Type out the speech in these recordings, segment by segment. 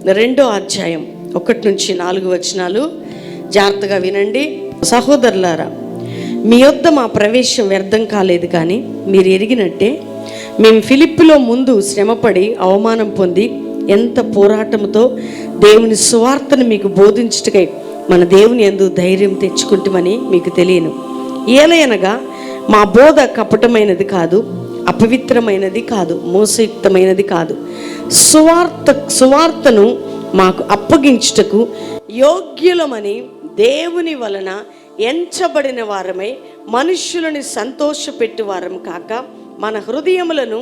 2వ అధ్యాయం 1-4 వచనాలు జాగ్రత్తగా వినండి. సహోదరులారా, మీ యొద్ద మా ప్రవేశం వ్యర్థం కాలేదు, కానీ మీరు ఎరిగినట్టే మేము ఫిలిప్పులో ముందు శ్రమపడి అవమానం పొంది ఎంత పోరాటంతో దేవుని సువార్తను మీకు బోధించుటకై మన దేవుని యందు ధైర్యం తెచ్చుకుంటామని మీకు తెలియను. ఏలయనగా మా బోధ కపటమైనది కాదు, అపవిత్రమైనది కాదు, మోసయుక్తమైనది కాదు. సువార్తను మాకు అప్పగించుటకు యోగ్యులమని దేవుని వలన ఎంచబడిన వారమై మనుష్యులని సంతోషపెట్టు వారం కాక, మన హృదయములను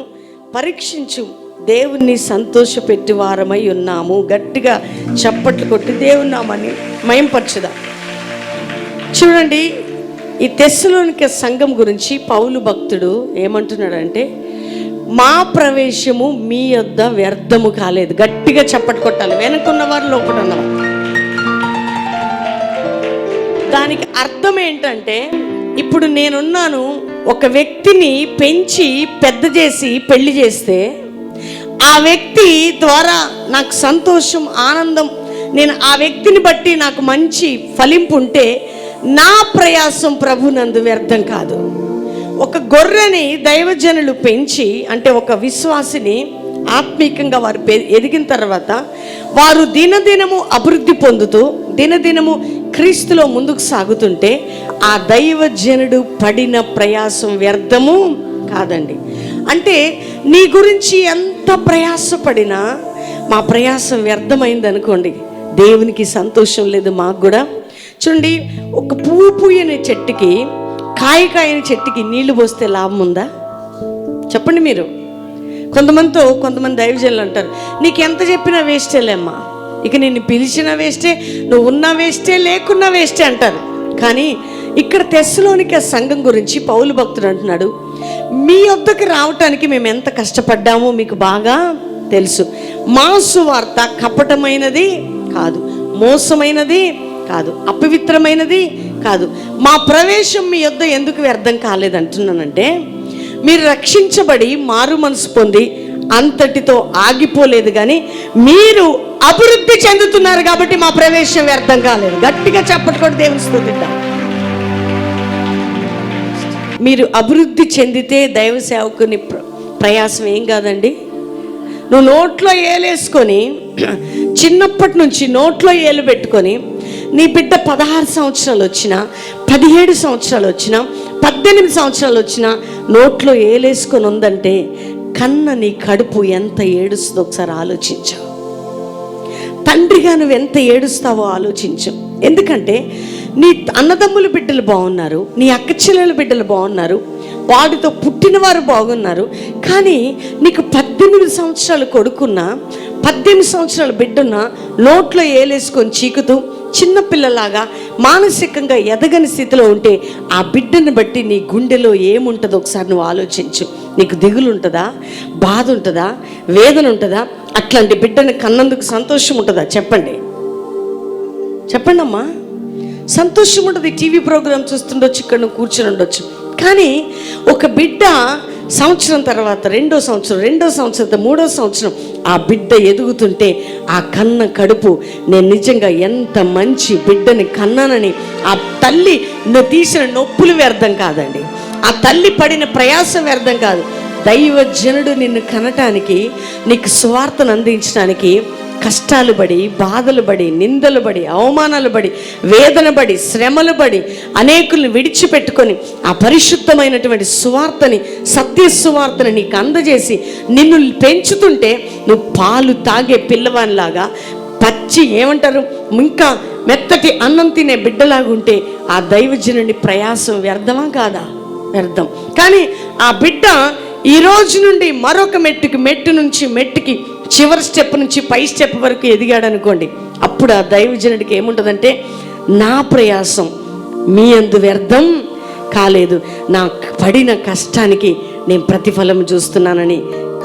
పరీక్షించు దేవుణ్ణి సంతోషపెట్టు వారమై ఉన్నాము. గట్టిగా చప్పట్లు కొట్టి దేవుని నామాన్ని మయంపరచుదాం. చూడండి, ఈ తెస్సలోనికే సంఘం గురించి పౌలు భక్తుడు ఏమంటున్నాడంటే, మా ప్రవేశము మీ యొద్ద వ్యర్థము కాలేదు. గట్టిగా చప్పట్లు కొట్టాలి, వెనుకున్నవారు లోపల ఉన్నవారు. దానికి అర్థం ఏంటంటే, ఇప్పుడు నేనున్నాను, ఒక వ్యక్తిని పెంచి పెద్ద చేసి పెళ్లి చేస్తే ఆ వ్యక్తి ద్వారా నాకు సంతోషం, ఆనందం, నేను ఆ వ్యక్తిని బట్టి నాకు మంచి ఫలింపు ఉంటే నా ప్రయాసం ప్రభునందు వ్యర్థం కాదు. ఒక గొర్రెని దైవజనులు పెంచి, అంటే ఒక విశ్వాసిని ఆత్మీకంగా వారు ఎదిగిన తర్వాత వారు దినదినము అభివృద్ధి పొందుతూ దినదినము క్రీస్తులో ముందుకు సాగుతుంటే ఆ దైవజనుడు పడిన ప్రయాసం వ్యర్థము కాదండి. అంటే నీ గురించి ఎంత ప్రయాసపడినా మా ప్రయాసం వ్యర్థమైంది అనుకోండి, దేవునికి సంతోషం లేదు, మాకు కూడా. చూడండి, ఒక పువ్వు పూయని చెట్టుకి, కాయని చెట్టుకి నీళ్లు పోస్తే లాభం ఉందా? చెప్పండి మీరు. కొంతమంది దైవజనులు అంటారు, నీకు ఎంత చెప్పినా వేస్టేలేమ్మా, ఇక నిన్ను పిలిచిన వేస్టే, నువ్వు ఉన్న వేస్టే, లేకున్నా వేస్టే అంటారు. కానీ ఇక్కడ తెస్సలోనికే సంఘం గురించి పౌలు భక్తుడు అంటున్నాడు, మీ వద్దకు రావటానికి మేము ఎంత కష్టపడ్డామో మీకు బాగా తెలుసు. మా సువార్త కపటమైనది కాదు, మోసమైనది కాదు, అపవిత్రమైనది కాదు. మా ప్రవేశం మీ యొద్ద ఎందుకు వ్యర్థం కాలేదంటున్నానంటే, మీరు రక్షించబడి మారు మనసు పొంది అంతటితో ఆగిపోలేదు, కానీ మీరు అభివృద్ధి చెందుతున్నారు కాబట్టి మా ప్రవేశం వ్యర్థం కాలేదు. గట్టిగా చెప్పట్టుకోండి, దేవుని స్తుతిద్దాం. మీరు అభివృద్ధి చెందితే దైవ సేవకుని ప్రయాసం ఏం కాదండి. నువ్వు నోట్లో ఏలేసుకొని, చిన్నప్పటి నుంచి నోట్లో ఏలు పెట్టుకొని, నీ బిడ్డ 16 సంవత్సరాలు వచ్చినా, 17 సంవత్సరాలు వచ్చినా, 18 సంవత్సరాలు వచ్చినా నోట్లో ఏలేసుకొని ఉందంటే కన్న నీ కడుపు ఎంత ఏడుస్తుందో ఒకసారి ఆలోచించు. తండ్రిగా నువ్వు ఎంత ఏడుస్తావో ఆలోచించు. ఎందుకంటే నీ అన్నదమ్ముల బిడ్డలు బాగున్నారు, నీ అక్క చెల్లెల బిడ్డలు బాగున్నారు, వాడితో పుట్టిన వారు బాగున్నారు, కానీ నీకు 18 సంవత్సరాలు కొడుకున్నా, 18 సంవత్సరాల బిడ్డన్నా నోట్లో ఏలేసుకొని చీకుతూ చిన్నపిల్లలాగా మానసికంగా ఎదగని స్థితిలో ఉంటే ఆ బిడ్డను బట్టి నీ గుండెలో ఏముంటుందో ఒకసారి నువ్వు ఆలోచించు. నీకు దిగులు ఉంటుందా, బాధ ఉంటుందా, వేదన ఉంటుందా? అట్లాంటి బిడ్డను కన్నందుకు సంతోషం ఉంటుందా? చెప్పండి అమ్మా. సంతోషం ఉంటుంది. టీవీ ప్రోగ్రామ్ చూస్తుండొచ్చు, ఇక్కడ నువ్వు కూర్చొని ఉండొచ్చు. కానీ ఒక బిడ్డ సంవత్సరం తర్వాత 2వ సంవత్సరం, 2వ సంవత్సరం, 3వ సంవత్సరం ఆ బిడ్డ ఎదుగుతుంటే ఆ కన్న కడుపు, నేను నిజంగా ఎంత మంచి బిడ్డని కన్నానని ఆ తల్లి నువ్వు తీసిన నొప్పులు వ్యర్థం కాదండి, ఆ తల్లి పడిన ప్రయాసం వ్యర్థం కాదు. దైవజనుడు నిన్ను కనటానికి, నీకు సువార్తను అందించడానికి కష్టాలు పడి, బాధలు పడి, నిందలు పడి, అవమానాలు పడి, వేదన పడి, శ్రమలు పడి, అనేకుల్ని విడిచిపెట్టుకొని ఆ పరిశుద్ధమైనటువంటి సువార్తని, సత్య సువార్తని నీకు అందజేసి నిన్ను పెంచుతుంటే నువ్వు పాలు తాగే పిల్లవానిలాగా, పచ్చి ఏమంటారు, ఇంకా మెత్తటి అన్నం తినే బిడ్డలాగా ఉంటే ఆ దైవజనుని ప్రయాసం వ్యర్థమా కాదా? వ్యర్థం. కానీ ఆ బిడ్డ ఈ రోజు నుండి మరొక మెట్టు నుంచి మెట్టుకి, చివరి స్టెప్ నుంచి పై స్టెప్ వరకు ఎదిగాడు అనుకోండి, అప్పుడు ఆ దైవజనుడికి ఏముంటుందంటే, నా ప్రయాసం మీ యందు వ్యర్థం కాలేదు, నా పడిన కష్టానికి నేను ప్రతిఫలం చూస్తున్నానని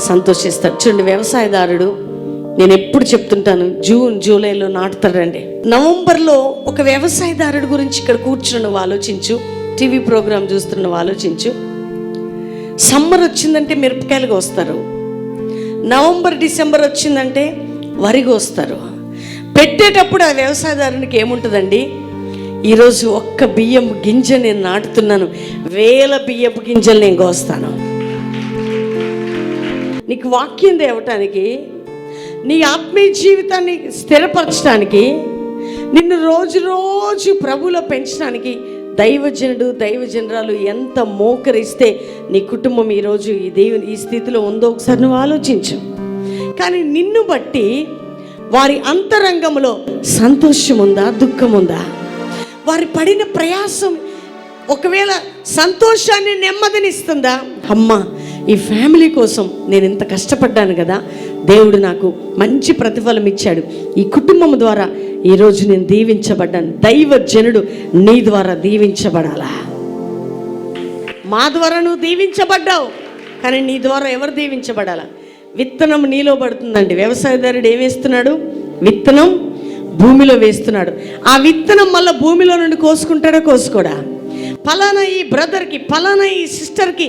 సంతోషిస్తాడు. చూడండి, వ్యవసాయదారుడు, నేను ఎప్పుడు చెప్తుంటాను, జూన్ జూలైలో నాటుతాడండి. నవంబర్లో ఒక వ్యవసాయదారుడు గురించి ఇక్కడ కూర్చున్న నువ్వు ఆలోచించు, టీవీ ప్రోగ్రాం చూస్తున్న నువ్వు ఆలోచించు. సమ్మర్ వచ్చిందంటే మిరపకాయలు కోస్తారు, నవంబర్ డిసెంబర్ వచ్చిందంటే వరి కోస్తారు. పెట్టేటప్పుడు ఆ వ్యవసాయదారునికి ఏముంటుందండి, ఈరోజు ఒక్క బియ్యం గింజ నేను నాటుతున్నాను, 1000 బియ్యపు గింజలు నేను కోస్తాను. నీకు వాక్యం తేవటానికి, నీ ఆత్మీయ జీవితాన్ని స్థిరపరచడానికి, నిన్ను రోజు రోజు ప్రభువులో పెంచడానికి దైవజనుడు దైవజనరాలు ఎంత మోకరిస్తే నీ కుటుంబం ఈరోజు ఈ స్థితిలో ఉందో ఒకసారి నువ్వు ఆలోచించు. కానీ నిన్ను బట్టి వారి అంతరంగంలో సంతోషం ఉందా, దుఃఖం ఉందా? వారి పడిన ప్రయాసం ఒకవేళ సంతోషాన్ని, నెమ్మదినిస్తుందా? అమ్మ, ఈ ఫ్యామిలీ కోసం నేను ఇంత కష్టపడ్డాను కదా, దేవుడు నాకు మంచి ప్రతిఫలం ఇచ్చాడు, ఈ కుటుంబం ద్వారా ఈరోజు నేను దీవించబడ్డాను. దైవజనుడు నీ ద్వారా దీవించబడాలా? మా ద్వారా నువ్వు దీవించబడ్డావు, కానీ నీ ద్వారా ఎవరు దీవించబడాలా? విత్తనం నీలో పడుతుందండి. వ్యవసాయదారుడు ఏం వేస్తున్నాడు? విత్తనం భూమిలో వేస్తున్నాడు. ఆ విత్తనం మళ్ళీ భూమిలో నుండి కోసుకుంటాడా, కోసుకోడా? ఫలానా ఈ బ్రదర్కి, ఫలానా ఈ సిస్టర్కి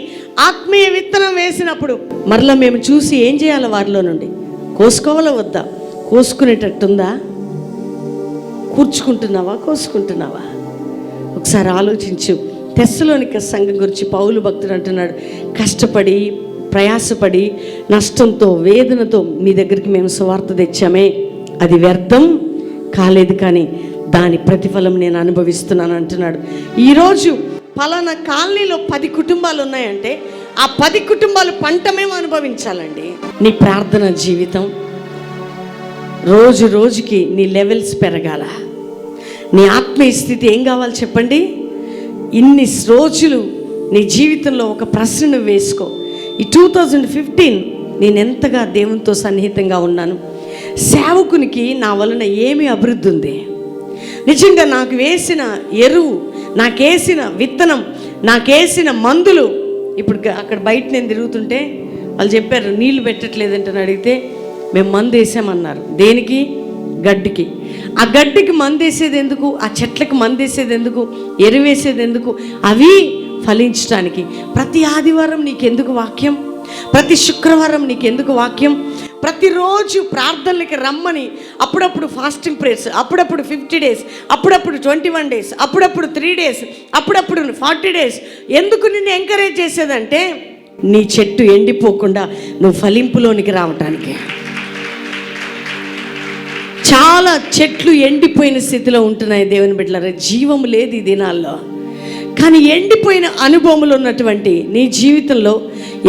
ఆత్మీయ విత్తనం వేసినప్పుడు మరలా మేము చూసి ఏం చేయాలి? వారిలో నుండి కోసుకోవాలా వద్దా? కోసుకునేటట్టుందా? కూర్చుకుంటున్నావా, కోసుకుంటున్నావా? ఒకసారి ఆలోచించు. తెస్సలోనిక సంఘం గురించి పౌలు భక్తుడు అంటున్నాడు, కష్టపడి ప్రయాసపడి నష్టంతో వేదనతో మీ దగ్గరికి మేము సువార్త తెచ్చామే, అది వ్యర్థం కాలేదు, కానీ దాని ప్రతిఫలం నేను అనుభవిస్తున్నాను అంటున్నాడు. ఈరోజు పలానా కాలనీలో 10 కుటుంబాలు ఉన్నాయంటే ఆ 10 కుటుంబాలు పంట మేము అనుభవించాలండి. నీ ప్రార్థన జీవితం రోజు రోజుకి నీ లెవెల్స్ పెరగాల. నీ ఆత్మీయ స్థితి ఏం కావాలి చెప్పండి? ఇన్ని రోజులు నీ జీవితంలో ఒక ప్రశ్నను వేసుకో. ఈ 2015 నేను ఎంతగా దేవునితో సన్నిహితంగా ఉన్నాను? సేవకునికి నా వలన ఏమి అభివృద్ధి ఉంది? నిజంగా నాకు వేసిన ఎరువు, నాకేసిన విత్తనం, నాకేసిన మందులు, ఇప్పుడు అక్కడ బయట నేను తిరుగుతుంటే వాళ్ళు చెప్పారు నీళ్లు పెట్టట్లేదంటే అడిగితే మేము మందు వేసామన్నారు. దేనికి? గడ్డికి. ఆ గడ్డికి మందు వేసేది ఎందుకు? ఆ చెట్లకు మందు వేసేది ఎందుకు? ఎరువేసేది ఎందుకు? అవి ఫలించడానికి. ప్రతి ఆదివారం నీకెందుకు వాక్యం? ప్రతి శుక్రవారం నీకెందుకు వాక్యం? ప్రతిరోజు ప్రార్థనలకి రమ్మని, అప్పుడప్పుడు ఫాస్టింగ్ ప్రేయర్స్, అప్పుడప్పుడు 50 days, అప్పుడప్పుడు 21 days, అప్పుడప్పుడు 3 days, అప్పుడప్పుడు 40 days. ఎందుకు నిన్ను ఎంకరేజ్ చేసేదంటే నీ చెట్టు ఎండిపోకుండా నువ్వు ఫలింపులోనికి రావటానికి. చాలా చెట్లు ఎండిపోయిన స్థితిలో ఉంటున్నాయి దేవుని బిడ్డలారా, జీవం లేదు ఈ దినాల్లో. కానీ ఎండిపోయిన అనుభవములు ఉన్నటువంటి నీ జీవితంలో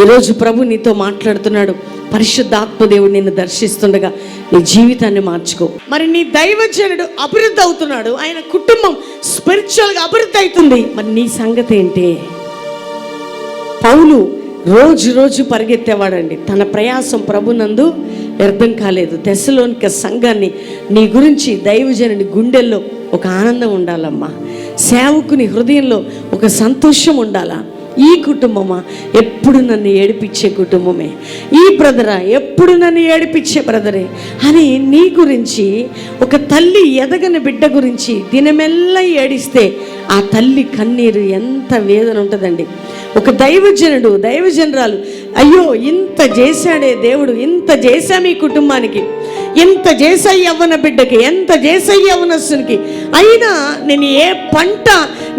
ఈరోజు ప్రభు నీతో మాట్లాడుతున్నాడు. పరిశుద్ధాత్మ దేవుడు నిన్ను దర్శిస్తుండగా నీ జీవితాన్ని మార్చుకో. మరి నీ దైవజనుడు అభివృద్ధి అవుతున్నాడు, ఆయన కుటుంబం స్పిరిచువల్గా అభివృద్ధి అవుతుంది. మరి నీ సంగతి ఏంటి? పౌలు రోజు రోజు పరిగెత్తేవాడండి. తన ప్రయాసం ప్రభునందు వ్యర్థం కాలేదు. తెస్సలోనిక సంఘాన్ని నీ గురించి దైవజనుని గుండెల్లో ఒక ఆనందం ఉండాలమ్మా. సేవకుని హృదయంలో ఒక సంతోషం ఉండాలా. ఈ కుటుంబమా ఎప్పుడు నన్ను ఏడిపించే కుటుంబమే, ఈ బ్రదరా ఎప్పుడు నన్ను ఏడిపించే బ్రదరే అని నీ గురించి, ఒక తల్లి ఎదగని బిడ్డ గురించి దినమెల్లా ఏడిస్తే ఆ తల్లి కన్నీరు ఎంత వేదన ఉంటుందండి. ఒక దైవజనుడు దైవజనరాలు అయ్యో ఇంత చేశాడే దేవుడు, ఇంత చేశాం ఈ కుటుంబానికి, ఎంత చేశాయి యవ్వన బిడ్డకి, ఎంత చేశాయి యవ్వనస్తునికి, అయినా నేను ఏ పంట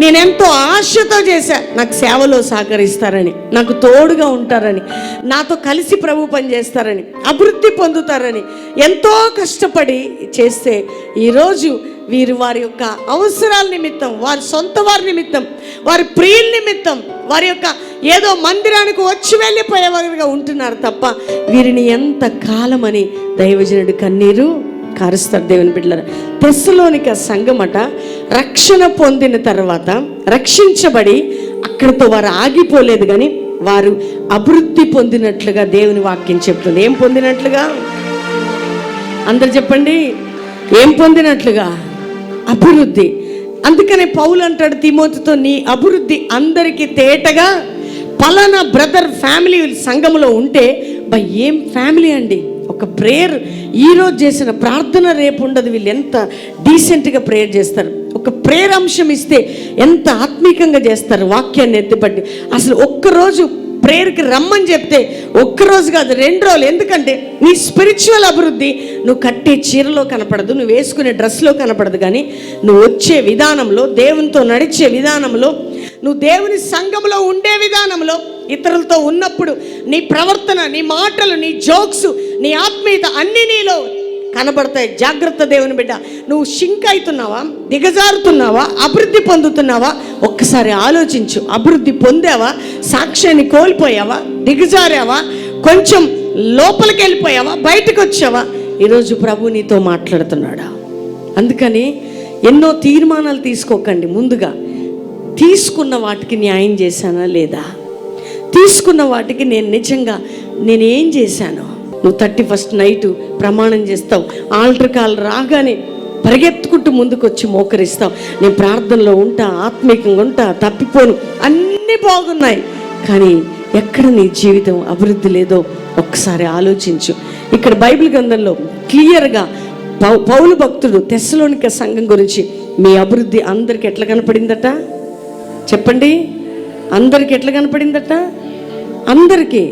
నేనెంతో ఆశతో చేశా, నాకు సేవలో సహకరిస్తారని, నాకు తోడుగా ఉంటారని, నాతో కలిసి ప్రభు పని చేస్తారని, అభివృద్ధి పొందుతారని ఎంతో కష్టపడి చేస్తే ఈరోజు వీరు వారి యొక్క అవసరాల నిమిత్తం, వారి సొంత వారి నిమిత్తం, వారి ప్రియుల నిమిత్తం, వారి యొక్క ఏదో మందిరానికి వచ్చి వెళ్ళిపోయేవారుగా ఉంటున్నారు తప్ప వీరిని ఎంత కాలమని దైవజనుడు కన్నీరు కారుస్తారు. దేవుని బిడ్డలారా, తెస్సలోనిక సంఘమట రక్షణ పొందిన తర్వాత రక్షించబడి అక్కడితో వారు ఆగిపోలేదు, కానీ వారు అభివృద్ధి పొందినట్లుగా దేవుని వాక్యం చెప్తుంది. ఏం పొందినట్లుగా? అందరు చెప్పండి, ఏం పొందినట్లుగా? అభివృద్ధి. అందుకనే పౌలు అంటాడు తిమోతితో, నీ అభివృద్ధి అందరికీ తేటగా పలానా బ్రదర్ ఫ్యామిలీ సంఘంలో ఉంటే, బై ఏం ఫ్యామిలీ అండి. ఒక ప్రేయర్ ఈరోజు చేసిన ప్రార్థన రేపు ఉండదు. వీళ్ళు ఎంత డీసెంట్గా ప్రేయర్ చేస్తారు. ఒక ప్రేయర్ అంశం ఇస్తే ఎంత ఆత్మీకంగా చేస్తారు వాక్యాన్ని ఎత్తిపట్టి. అసలు ఒక్కరోజు ప్రేయర్కి రమ్మని చెప్తే ఒక్కరోజు కాదు 2 రోజులు. ఎందుకంటే నీ స్పిరిచువల్ అభివృద్ధి నువ్వు కట్టే చీరలో కనపడదు, నువ్వు వేసుకునే డ్రెస్లో కనపడదు, కానీ నువ్వు వచ్చే విధానంలో, దేవునితో నడిచే విధానంలో, నువ్వు దేవుని సంఘంలో ఉండే విధానంలో, ఇతరులతో ఉన్నప్పుడు నీ ప్రవర్తన, నీ మాటలు, నీ జోక్స్, నీ ఆత్మీయత అన్నీ నీలో కనబడతాయి. జాగ్రత్త దేవుని బిడ్డ. నువ్వు షింక్ అవుతున్నావా, దిగజారుతున్నావా, అభివృద్ధి పొందుతున్నావా? ఒక్కసారి ఆలోచించు. అభివృద్ధి పొందావా? సాక్ష్యాన్ని కోల్పోయావా? దిగజారావా? కొంచెం లోపలికి వెళ్ళిపోయావా? బయటకు వచ్చావా? ఈరోజు ప్రభు నీతో మాట్లాడుతున్నాడా? అందుకని ఎన్నో తీర్మానాలు తీసుకోకండి. ముందుగా తీసుకున్న వాటికి న్యాయం చేశానా లేదా, తీసుకున్న వాటికి నేను నిజంగా నేనేం చేశాను. నువ్వు 31st నైటు ప్రమాణం చేస్తావు, ఆల్టర్ కాల్ రాగానే పరిగెత్తుకుంటూ ముందుకు వచ్చి మోకరిస్తావు. నేను ప్రార్థనలో ఉంటా, ఆత్మీయంగా ఉంటా, తప్పిపోను, అన్నీ బాగున్నాయి, కానీ ఎక్కడ నీ జీవితం అభివృద్ధి లేదో ఒక్కసారి ఆలోచించు. ఇక్కడ బైబిల్ గ్రంథంలో క్లియర్గా పౌలు భక్తుడు తెస్సలోనిక సంఘం గురించి, మీ అభివృద్ధి అందరికి ఎట్లా కనపడిందట చెప్పండి? అందరికి ఎట్లా కనపడిందట? అందరికీ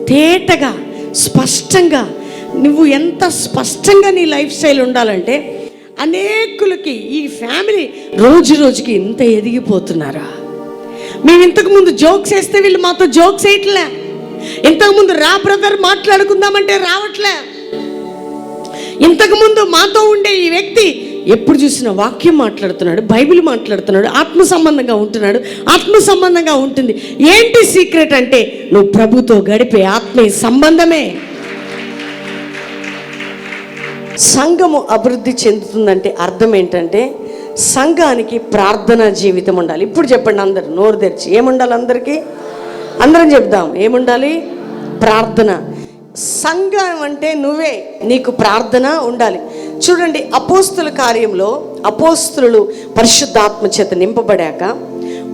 తేటగా, స్పష్టంగా. నువ్వు ఎంత స్పష్టంగా నీ లైఫ్ స్టైల్ ఉండాలంటే అనేకులకి, ఈ ఫ్యామిలీ రోజు రోజుకి ఇంత ఎదిగిపోతున్నారా? మేము ఇంతకుముందు జోక్స్ వేస్తే వీళ్ళు మాతో జోక్స్ వేయట్లే. ఇంతకుముందు రా బ్రదర్ మాట్లాడుకుందామంటే రావట్లే. ఇంతకుముందు మాతో ఉండే ఈ వ్యక్తి ఎప్పుడు చూసినా వాక్యం మాట్లాడుతున్నాడు, బైబిల్ మాట్లాడుతున్నాడు, ఆత్మ సంబంధంగా ఉంటున్నాడు, ఆత్మ సంబంధంగా ఉంటుంది. ఏంటి సీక్రెట్ అంటే నువ్వు ప్రభుతో గడిపే ఆత్మీయ సంబంధమే. సంఘము అభివృద్ధి చెందుతుందంటే అర్థం ఏంటంటే సంఘానికి ప్రార్థనా జీవితం ఉండాలి. ఇప్పుడు చెప్పండి అందరు నోరు తెరిచి, ఏముండాలి? అందరం చెప్దాం, ఏముండాలి? ప్రార్థన. సంఘం అంటే నువ్వే, నీకు ప్రార్థన ఉండాలి. చూడండి, అపోస్తుల కార్యంలో అపోస్తులు పరిశుద్ధాత్మ చేత నింపబడాక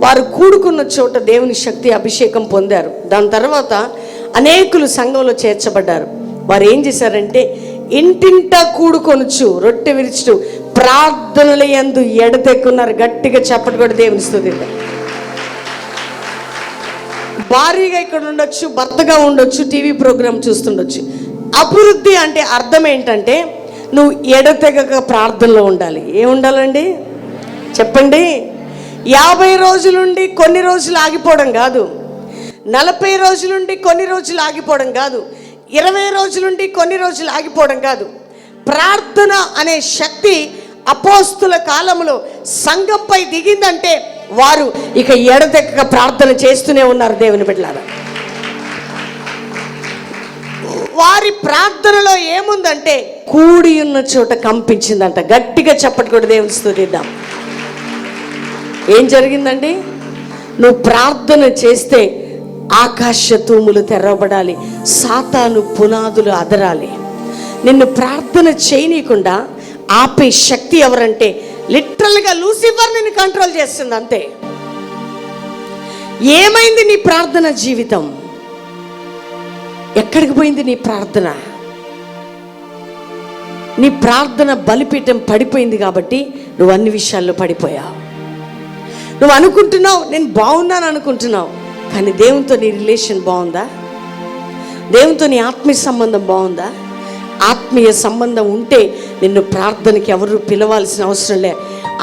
వారు కూడుకున్న చోట దేవుని శక్తి అభిషేకం పొందారు. దాని తర్వాత అనేకులు సంఘంలో చేర్చబడ్డారు. వారు ఏం చేశారంటే ఇంటింటా కూడుకొనుచు రొట్టె విరుచుచు ప్రార్థనల యందు ఎడతెక్కున్నారు. గట్టిగా చప్పటి కూడా దేవుని స్తుతిద్దాం. భారీగా ఇక్కడ ఉండొచ్చు, భర్తగా ఉండొచ్చు, టీవీ ప్రోగ్రామ్ చూస్తుండొచ్చు. అభివృద్ధి అంటే అర్థం ఏంటంటే నువ్వు ఎడతెగక ప్రార్థనలో ఉండాలి. ఏముండాలండి చెప్పండి? 50 రోజులుండి కొన్ని రోజులు ఆగిపోవడం కాదు, 40 రోజులుండి కొన్ని రోజులు ఆగిపోవడం కాదు, 20 రోజులుండి కొన్ని రోజులు ఆగిపోవడం కాదు. ప్రార్థన అనే శక్తి అపోస్తుల కాలంలో సంఘంపై దిగిందంటే వారు ఇక ఎడతెగక ప్రార్థన చేస్తూనే ఉన్నారు. దేవుని బిడ్డలారా, వారి ప్రార్థనలో ఏముందంటే కూడి ఉన్న చోట కంపించిందంట. గట్టిగా చప్పటి కూడా దేవుని స్తుతిద్దాం. ఏం జరిగిందండి? నువ్వు ప్రార్థన చేస్తే ఆకాశ తూములు తెరవబడాలి, సాతాను పునాదులు అదరాలి. నిన్ను ప్రార్థన చేయనీయకుండా ఆపే శక్తి ఎవరంటే లిటరల్గా లూసిఫర్ నిన్ను కంట్రోల్ చేస్తుంది అంతే. ఏమైంది నీ ప్రార్థన జీవితం? ఎక్కడికి పోయింది నీ ప్రార్థన? నీ ప్రార్థన బలిపీఠం పడిపోయింది కాబట్టి నువ్వు అన్ని విషయాల్లో పడిపోయావు. నువ్వు అనుకుంటున్నావు నేను బాగున్నాను అనుకుంటున్నావు, కానీ దేవునితో నీ రిలేషన్ బాగుందా? దేవునితో నీ ఆత్మీయ సంబంధం బాగుందా? ఆత్మీయ సంబంధం ఉంటే నిన్ను ప్రార్థనకి ఎవరు పిలవాల్సిన అవసరం లే.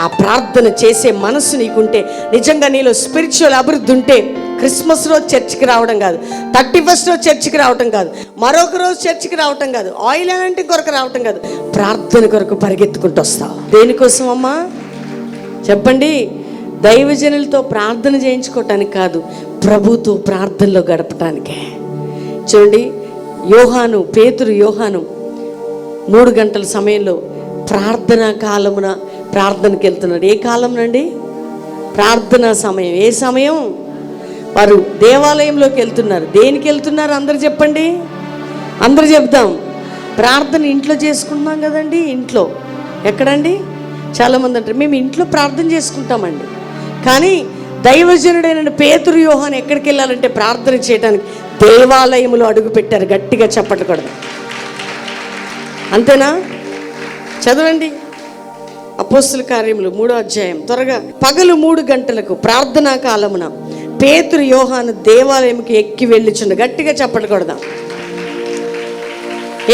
ఆ ప్రార్థన చేసే మనసు నీకుంటే, నిజంగా నీలో స్పిరిచువల్ అభివృద్ధి ఉంటే, క్రిస్మస్ రోజు చర్చికి రావడం కాదు, 31st రోజు చర్చికి రావటం కాదు, మరొక రోజు చర్చికి రావటం కాదు, ఆయిల్ అంటే కొరకు రావటం కాదు, ప్రార్థన కొరకు పరిగెత్తుకుంటూ వస్తావు. దేనికోసం అమ్మా చెప్పండి? దైవజనులతో ప్రార్థన చేయించుకోవటానికి కాదు, ప్రభుతో ప్రార్థనలో గడపటానికే. చూడండి, యోహాను 3 గంటల సమయంలో ప్రార్థనా కాలమున ప్రార్థనకి వెళ్తున్నాడు. ఏ కాలం అండి? ప్రార్థనా సమయం. ఏ సమయం? వారు దేవాలయంలోకి వెళ్తున్నారు. దేనికి వెళ్తున్నారు? అందరు చెప్పండి, అందరు చెప్దాం. ప్రార్థన ఇంట్లో చేసుకుంటున్నాం కదండి. ఇంట్లో ఎక్కడండి? చాలామంది అంటారు మేము ఇంట్లో ప్రార్థన చేసుకుంటామండి. కానీ దైవజనుడైన పేతురు యోహాను ఎక్కడికి వెళ్ళాలంటే ప్రార్థన చేయడానికి దేవాలయంలో అడుగు పెట్టారు. గట్టిగా చప్పట్లు కొడదాం. అంతేనా? చదవండి అపోస్తుల కార్యములు 3వ అధ్యాయం త్వరగా. పగలు 3 గంటలకు ప్రార్థనా కాలమున పేతురు యోహాను దేవాలయంకి ఎక్కి వెళ్ళిచుండు. గట్టిగా చప్పట్లు కొడదాం.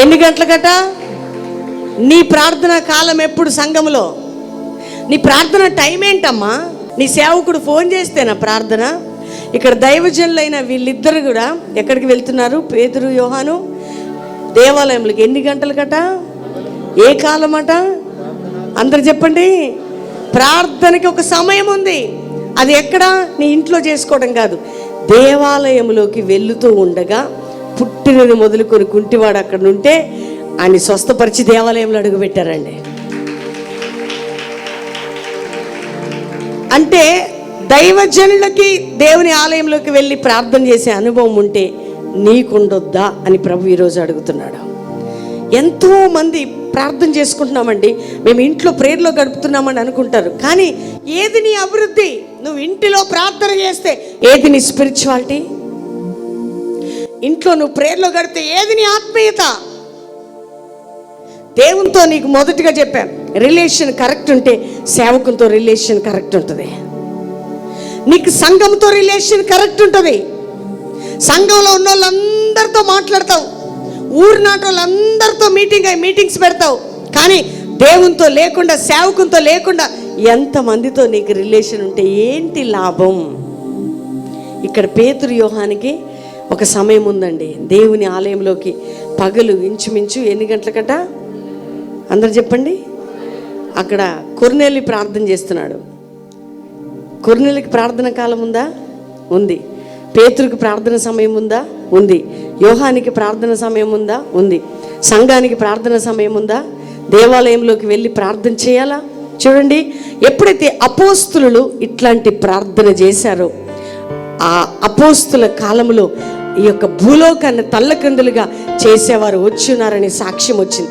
ఎన్ని గంటలకట? నీ ప్రార్థన కాలం ఎప్పుడు సంఘములో? నీ ప్రార్థన టైం ఏంటమ్మా? నీ సేవకుడు ఫోన్ చేస్తేనా ప్రార్థన? ఇక్కడ దైవజనులైన వీళ్ళిద్దరు కూడా ఎక్కడికి వెళ్తున్నారు? పేతురు యోహాను దేవాలయంలోకి. ఎన్ని గంటలకట? ఏ కాలం అట? అందరు చెప్పండి. ప్రార్థనకి ఒక సమయం ఉంది. అది ఎక్కడ? నీ ఇంట్లో చేసుకోవడం కాదు, దేవాలయంలోకి వెళుతూ ఉండగా పుట్టినది మొదలుకొని కుంటివాడు అక్కడ ఉంటే ఆయన స్వస్థపరిచి దేవాలయంలో అడుగుపెట్టారండి. అంటే దైవజనులకి దేవుని ఆలయంలోకి వెళ్ళి ప్రార్థన చేసే అనుభవం ఉంటే నీకుండొద్దా అని ప్రభు ఈరోజు అడుగుతున్నాడు. ఎంతో మంది ప్రార్థన చేసుకుంటున్నామండి, మేము ఇంట్లో ప్రేయర్లో గడుపుతున్నామని అనుకుంటారు. కానీ ఏది నీ అభివృద్ధి? నువ్వు ఇంటిలో ప్రార్థన చేస్తే ఏది నీ స్పిరిచువాలిటీ? ఇంట్లో నువ్వు ప్రేయర్లో గడిపితే ఏది నీ ఆత్మీయత? దేవునితో నీకు మొదటిగా చెప్పాను, రిలేషన్ కరెక్ట్ ఉంటే సేవకునితో రిలేషన్ కరెక్ట్ ఉంటుంది. నీకు సంఘంతో రిలేషన్ కరెక్ట్ ఉంటుంది. సంఘంలో ఉన్న వాళ్ళందరితో మాట్లాడతావు, ఊరు నాటి వాళ్ళందరితో మీటింగ్స్ పెడతావు. కానీ దేవునితో లేకుండా, సేవకునితో లేకుండా ఎంతమందితో నీకు రిలేషన్ ఉంటే ఏంటి లాభం? ఇక్కడ పేతురు యోహానికి ఒక సమయం ఉందండి. దేవుని ఆలయంలోకి పగలు ఇంచుమించు ఎన్ని గంటలకట? అందరు చెప్పండి. అక్కడ కొర్నేలి ప్రార్థన చేస్తున్నాడు. కొర్నేలికి ప్రార్థన కాలం ఉందా? ఉంది. పేతురుకి ప్రార్థన సమయం ఉందా? ఉంది. యోహానికి ప్రార్థన సమయం ఉందా? ఉంది. సంఘానికి ప్రార్థన సమయం ఉందా? దేవాలయంలోకి వెళ్ళి ప్రార్థన చేయాలా? చూడండి, ఎప్పుడైతే అపోస్తులు ఇట్లాంటి ప్రార్థన చేశారో ఆ అపోస్తుల కాలంలో ఈ యొక్క భూలోకాన్ని తల్లకిందులుగా చేసేవారు వచ్చున్నారని సాక్ష్యం వచ్చింది.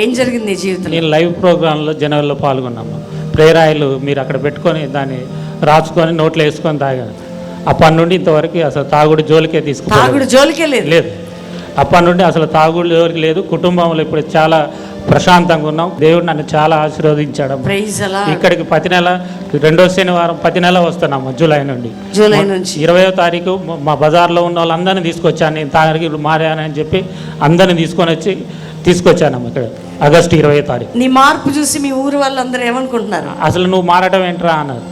ఏం జరిగింది నీ జీవితంలో? నేను లైవ్ ప్రోగ్రాంలో జనవరిలో పాల్గొన్నాము. ప్రేయర్ ఆయిల్ మీరు అక్కడ పెట్టుకొని దాన్ని రాసుకొని నోట్లో వేసుకొని తాగాను. అప్పటి నుండి ఇంతవరకు అసలు తాగుడు జోలికే తాగుడు జోలికే లేదు. అప్పటి నుండి అసలు తాగుడు జోలికి లేదు. కుటుంబంలో ఇప్పుడు చాలా ప్రశాంతంగా ఉన్నాం. దేవుడు నన్ను చాలా ఆశీర్వదించాడు. ఇక్కడికి ప్రతి నెల 2వ శనివారం ప్రతి నెల వస్తున్నాము. జూలై నుంచి 20వ తారీఖు మా బజార్లో ఉన్న వాళ్ళందరినీ తీసుకొచ్చాను. నేను తాగరికి మారానని చెప్పి అందరిని తీసుకొచ్చాను ఇక్కడ ఆగస్టు 20వ తారీఖు. నీ మార్పు చూసి మీ ఊరు వాళ్ళందరూ ఏమనుకుంటున్నారు? అసలు నువ్వు మారటం ఏంట్రా అన్నారు.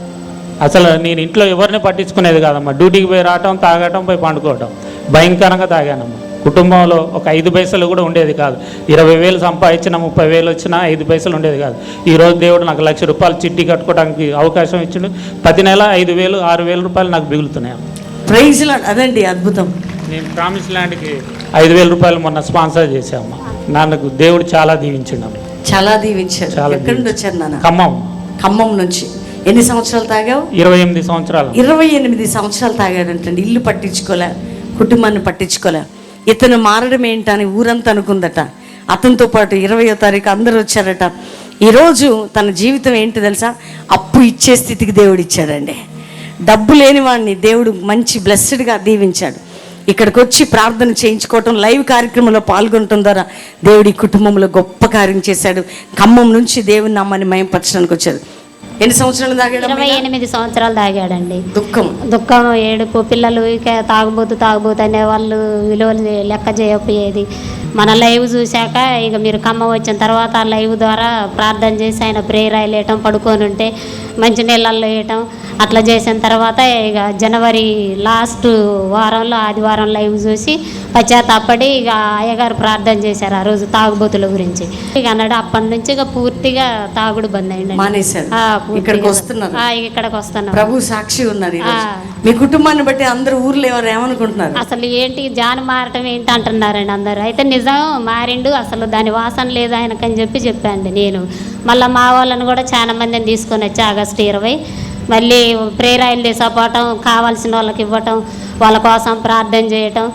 అసలు నేను ఇంట్లో ఎవరిని పట్టించుకునేది కాదమ్మా. డ్యూటీకి పోయి రావటం, తాగటం, పోయి పండుకోవటం. భయంకరంగా తాగానమ్మా. కుటుంబంలో ఒక 5 పైసలు కూడా ఉండేది కాదు. 20,000 సంపాదించిన 30,000 వచ్చినా 5 పైసలు ఉండేది కాదు. ఈరోజు దేవుడు నాకు ₹1,00,000 చిట్టి కట్టుకోవడానికి అవకాశం ఇచ్చిండు. ప్రతి నెల 5,000, 6,000 రూపాయలు నాకు మిగులుతున్నాయి. Praise lord. అదండి అద్భుతం. నేను ప్రామిస్ ల్యాండ్కి 5,000 రూపాయలు మొన్న స్పాన్సర్ చేశామ్మా. నాకు దేవుడు చాలా దీవించిండు. చాలా దీవించారు. ఎక్కడి నుండి వచ్చారు నాన్న? ఖమ్మం నుంచి. ఎన్ని సంవత్సరాలు తాగావు? 28 సంవత్సరాలు. 28 సంవత్సరాలు తాగాడంటండి. ఇల్లు పట్టించుకోలే, కుటుంబాన్ని పట్టించుకోలే. ఇతను మారడం ఏంటని ఊరంతా అనుకుందట. అతనితో పాటు 20వ తారీఖు అందరూ వచ్చారట. ఈరోజు తన జీవితం ఏంటి తెలుసా? అప్పు ఇచ్చే స్థితికి దేవుడు ఇచ్చాడండి. డబ్బు లేని వాడిని దేవుడు మంచి బ్లెస్డ్గా దీవించాడు. ఇక్కడికి వచ్చి ప్రార్థన చేయించుకోవటం, లైవ్ కార్యక్రమంలో పాల్గొనటం ద్వారా దేవుడి కుటుంబంలో గొప్ప కార్యం చేశాడు. ఖమ్మం నుంచి దేవుని నామాన్ని మయంపరచడానికి వచ్చాడు. ఎన్ని సంవత్సరాలు తాగాడు? 28 సంవత్సరాలు తాగాడండి. దుఃఖం, ఏడుపు. పిల్లలు ఇక తాగుబోతు అనే వాళ్ళు విలువలు లెక్క చేయకపోయేది. మన లైవ్ చూశాక ఇక మీరు ఖమ్మం వచ్చిన తర్వాత ఆ లైవ్ ద్వారా ప్రార్థన చేసి ఆయన ప్రేయర్ వేయటం, పడుకొని ఉంటే మంచి నీళ్ళల్లో వేయటం అట్లా చేసిన తర్వాత ఇక జనవరి లాస్ట్ వారంలో ఆదివారం లైవ్ చూసి పశ్చాత్తాపడి ఇక అయ్యగారు ప్రార్థన చేశారు ఆ రోజు తాగుబోతుల గురించి. ఇక అన్నాడు అప్పటి నుంచి ఇక పూర్తిగా తాగుడు బంద్ అయ్యింది. ఇక్కడికి వస్తున్నారు. ఇక్కడికి వస్తున్నాం. ప్రభు సాక్షి ఉన్నారు. మీ కుటుంబాన్ని బట్టి అందరూ ఊర్లో ఎవరు ఏమనుకుంటున్నారు? అసలు ఏంటి జాన్ మారటం ఏంటి అంటున్నారండి అందరు. అయితే నిజం మారిండు, అసలు దాని వాసన లేదు ఆయనకని చెప్పాను నేను. మళ్ళీ మా వాళ్ళని కూడా చాలా మందిని తీసుకొని వచ్చి ఆగస్టు 20 మళ్ళీ ప్రేయర్ ఆయిల్ తీసుకోవటం, కావాల్సిన వాళ్ళకి ఇవ్వటం, వాళ్ళ కోసం ప్రార్థన చేయటం,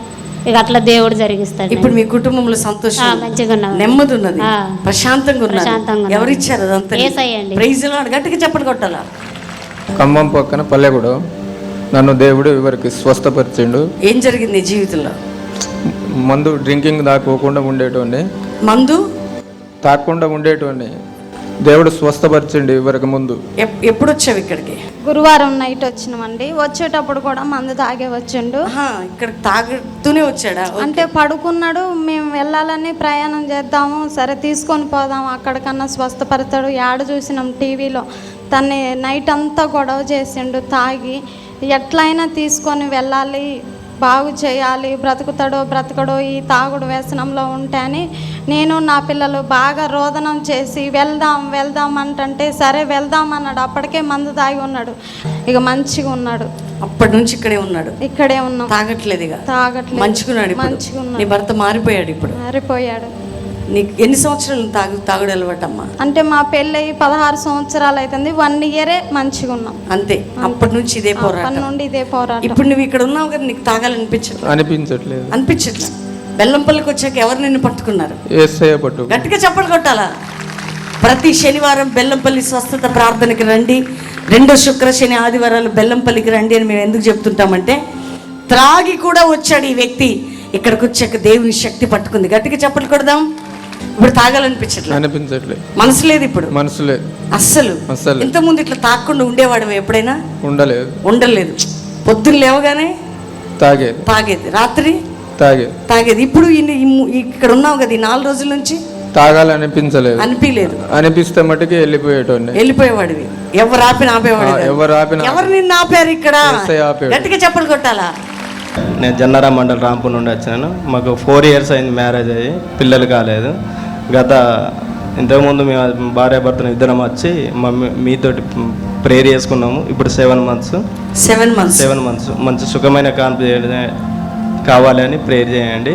ఇక అట్లా దేవుడు జరిగిస్తాడు. ఇప్పుడు మీ కుటుంబంలో సంతోషం, మంచిగా ఉన్నది, నెమ్మది ఉన్నది, ప్రశాంతంగా ఉన్నది. ఎవరిచ్చారు అదంతా? యేసయ్యండి. Praise Lord. గట్టిగా చెప్పండి కొట్టాలా. ఖమ్మం పక్కన పల్లెగూడెం. నన్ను దేవుడు ఎవరికి స్వస్థపరిచిండు. ఏం జరిగింది జీవితంలో? మందు డ్రింకింగ్ తాకోకుండా ఉండేటోండి. మందు తాకుండా ఉండేటోండి. దేవుడు స్వస్థపరిచండి ఇవరకు ముందు. ఎప్పుడు వచ్చావు ఇక్కడికి? గురువారం నైట్ వచ్చినామండి. వచ్చేటప్పుడు కూడా మందు తాగే వచ్చిండు. ఇక్కడ తాగుతూనే వచ్చాడా? అంటే పడుకున్నాడు, మేము వెళ్ళాలని ప్రయాణం చేద్దాము, సరే తీసుకొని పోదాం అక్కడికన్నా స్వస్థపడతాడు. యాడ చూసినాం టీవీలో. తన్ని నైట్ అంతా గొడవ చేసిండు తాగి. ఎట్లయినా తీసుకొని వెళ్ళాలి, బాగు చేయాలి, బ్రతకడో ఈ తాగుడు వ్యసనంలో ఉంటే అని నేను నా పిల్లలు బాగా రోదనం చేసి వెళ్దాం అంటే సరే వెళ్దాం అన్నాడు. అప్పటికే మందు తాగి ఉన్నాడు. ఇక మంచిగా ఉన్నాడు. అప్పటి నుంచి ఇక్కడే ఉన్నాడు. ఇక్కడే ఉన్నాం. తాగట్లేదు. మంచిగున్నాడు. నీ భర్త మారిపోయాడు. ఇప్పుడు మారిపోయాడు. నీకు ఎన్ని సంవత్సరాలు తాగుడు అలవాటమ్మా? అంటే మా పెళ్ళి 16 సంవత్సరాలు అవుతుంది. 1 ఇయరే మంచిగా ఉన్నాం అంతే. అప్పటి నుంచి ఇదే పోరాటం. ఇప్పుడు నువ్వు ఇక్కడ ఉన్నావు కదా, నీకు అనిపించట్లేదు. బెల్లంపల్లికి వచ్చాక ఎవరు నిన్ను పట్టుకున్నారు? గట్టిగా చప్పట్లు కొట్టాలా? ప్రతి శనివారం బెల్లంపల్లి స్వస్థత ప్రార్థనకి రండి. 2 శుక్ర శని ఆదివారాలు బెల్లంపల్లికి రండి అని మేము ఎందుకు చెప్తుంటామంటే, త్రాగి కూడా వచ్చాడు ఈ వ్యక్తి, ఇక్కడికి వచ్చాక దేవుని శక్తి పట్టుకుంది. గట్టిగా చప్పట్లు కొడదాం. ఇప్పుడు తాగాలనిపించట్లేదు. మనసు లేదు ఇప్పుడు. అస్సలు ఇంతకుముందు ఇట్లా తాగకుండా ఉండేవాడు ఎప్పుడైనా? ఉండలేదు. పొద్దున్న లేవగానే తాగేది, రాత్రి తాగేది. ఇప్పుడు ఇక్కడ ఉన్నావు కదా, ఈ 4 రోజుల నుంచి తాగాలనిపించలేదు. అనిపిస్తే మటుకి వెళ్ళిపోయేవాడివి. ఎవరు ఆపేవాడు? ఎవరు నిన్ను ఆపారు ఇక్కడ? గట్టిగా చప్పట్లు కొట్టాలా? నేను జన్నారా మండల్ రాంపూర్ నుండి వచ్చాను. మాకు 4 ఇయర్స్ అయింది మ్యారేజ్ అయ్యి, పిల్లలు కాలేదు. ఇంతకుముందు మేము భార్యాభర్తను ఇద్దరం వచ్చి మీతోటి ప్రేయర్ చేసుకున్నాము. ఇప్పుడు 7 మంత్స్ మంచి సుఖమైన కాన్పు కావాలి అని ప్రేయర్ చేయండి.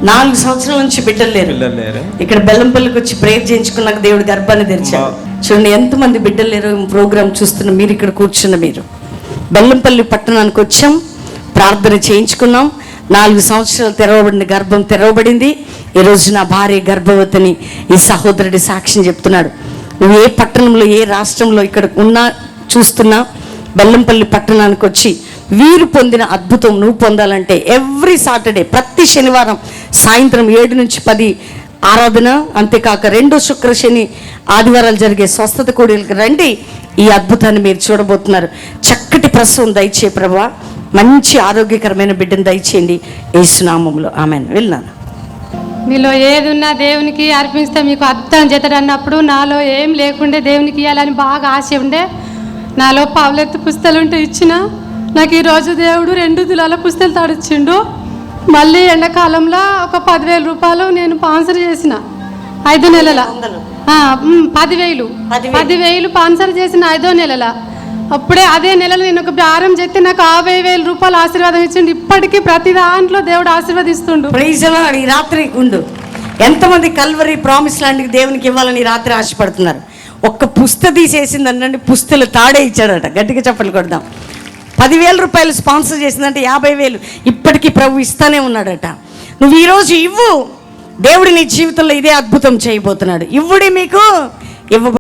4 సంవత్సరాల నుంచి బిడ్డలు లేరు. ఇక్కడ బెల్లంపల్లికి వచ్చి ప్రేయర్ చేయించుకున్నాక దేవుడు గర్భాన్ని తెరిచాడు. చూడండి ఎంతమంది బిడ్డలు లేరు. ప్రోగ్రామ్ చూస్తున్న మీరు, ఇక్కడ కూర్చున్న మీరు, బెల్లంపల్లి పట్టణానికి వచ్చాం, ప్రార్థన చేయించుకున్నాం. 4 సంవత్సరాలు తెరవబడిన గర్భం తెరవబడింది. ఈరోజు నా భార్య గర్భవతిని ఈ సహోదరుడి సాక్ష్యం చెప్తున్నాడు. నువ్వు ఏ పట్టణంలో, ఏ రాష్ట్రంలో ఇక్కడ ఉన్నా చూస్తున్నా, బెల్లంపల్లి పట్టణానికి వచ్చి వీరు పొందిన అద్భుతం నువ్వు పొందాలంటే ఎవ్రీ సాటర్డే, ప్రతి శనివారం సాయంత్రం 7 నుంచి 10 ఆరాధన, అంతేకాక 2 శుక్ర శని ఆదివారాలు జరిగే స్వస్థత కూడలికి రండి. ఈ అద్భుతాన్ని మీరు చూడబోతున్నారు. చక్కటి ప్రసవం దయచే ప్రభువా, మంచి ఆరోగ్యకరమైన బిడ్డను దయచేయండి యేసు నామములో, ఆమేన్. వెళ్ళాను. మీలో ఏది ఉన్నా దేవునికి అర్పిస్తే మీకు అద్భుతం చేస్తాడు అన్నప్పుడు నాలో ఏం లేకుండే దేవునికి ఇవ్వాలని బాగా ఆశ ఉండే. నాలో పావులెత్తు పుస్తలు ఉంటే ఇచ్చిన. నాకు ఈరోజు దేవుడు 2 తులాల పుస్తలు తాడిచ్చిండు. మళ్ళీ ఎండాకాలంలో ఒక 10,000 రూపాయలు నేను స్పాన్సర్ చేసిన 5 నెలల 10,000 స్పాన్సర్ చేసిన 5వ నెలల. అప్పుడే అదే నెలలో నేను ఒక భారం చేస్తే నాకు 50,000 రూపాయలు ఆశీర్వాదం ఇచ్చిండు. ఇప్పటికీ ప్రతి దాంట్లో దేవుడు ఆశీర్వదిస్తుండు. Praise the lord. ఈ రాత్రి ఉండు, ఎంతమంది కల్వరి ప్రామిస్ ల్యాండ్కి దేవునికి ఇవ్వాలని రాత్రి ఆశపడుతున్నారు? ఒక్క పుస్త తీసేసింది అనండి, పుస్తలు తాడే ఇచ్చాడట. గట్టిగా చప్పట్లు కొడదాం. 10,000 రూపాయలు స్పాన్సర్ చేసిందంటే 50,000 ఇప్పటికీ ప్రభు ఇస్తానే ఉన్నాడట. నువ్వు ఈరోజు ఇవ్వు, దేవుడు నీ జీవితంలో ఇదే అద్భుతం చేయబోతున్నాడు. ఇవ్వుడి మీకు ఇవ్వ